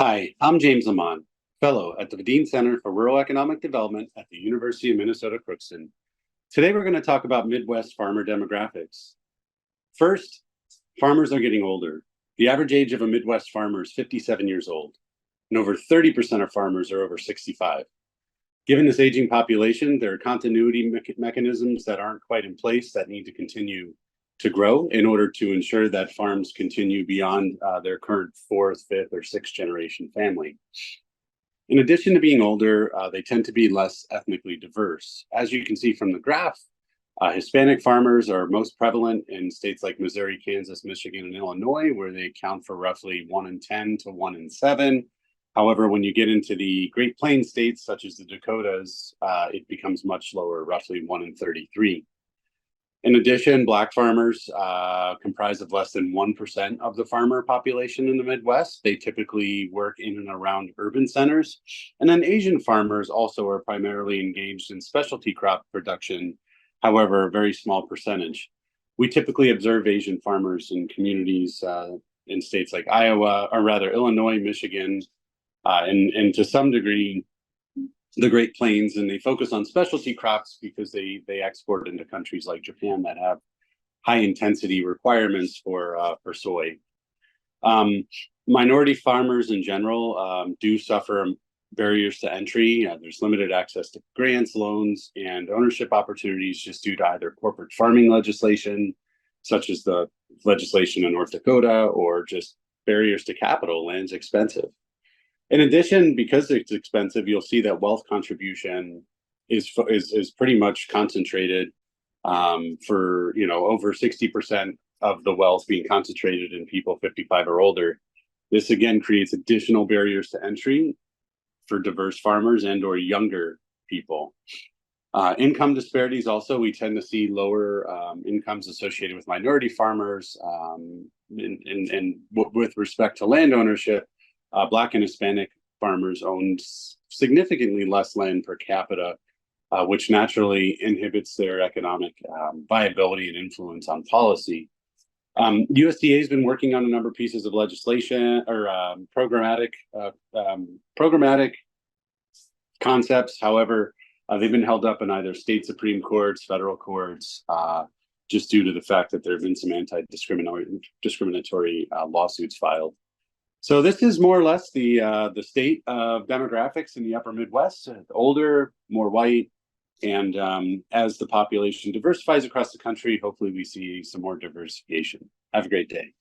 Hi, I'm James Lamont, fellow at the Dean Center for Rural Economic Development at the University of Minnesota Crookston. Today, we're going to talk about Midwest farmer demographics. First, farmers are getting older. The average age of a Midwest farmer is 57 years old, and over 30% of farmers are over 65. Given this aging population, there are continuity mechanisms that aren't quite in place that need to continue to grow in order to ensure that farms continue beyond their current fourth, fifth, or sixth generation family. In addition to being older, they tend to be less ethnically diverse. As you can see from the graph, Hispanic farmers are most prevalent in states like Missouri, Kansas, Michigan, and Illinois, where they account for roughly 1 in 10 to 1 in 7. However, when you get into the Great Plains states, such as the Dakotas, it becomes much lower, roughly 1 in 33. In addition, Black farmers comprise of less than 1% of the farmer population in the Midwest. They typically work in and around urban centers. And then Asian farmers also are primarily engaged in specialty crop production, however, a very small percentage. We typically observe Asian farmers in communities in states like Iowa, or rather Illinois, Michigan, and to some degree, the Great Plains, and they focus on specialty crops because they export into countries like Japan that have high intensity requirements for soy. Minority farmers in general do suffer barriers to entry. There's limited access to grants, loans, and ownership opportunities just due to either corporate farming legislation, such as the legislation in North Dakota, or just barriers to capital. Land's expensive. In addition, because it's expensive, you'll see that wealth contribution is pretty much concentrated for over 60% of the wealth being concentrated in people 55 or older. This again creates additional barriers to entry for diverse farmers and or younger people. Income disparities also, we tend to see lower incomes associated with minority farmers, and with respect to land ownership. Black and Hispanic farmers own significantly less land per capita, which naturally inhibits their economic viability and influence on policy. USDA has been working on a number of pieces of legislation or programmatic concepts. However, they've been held up in either state Supreme Courts, federal courts, just due to the fact that there have been some discriminatory lawsuits filed. So this is more or less the state of demographics in the upper Midwest, older, more white, and as the population diversifies across the country, hopefully we see some more diversification. Have a great day.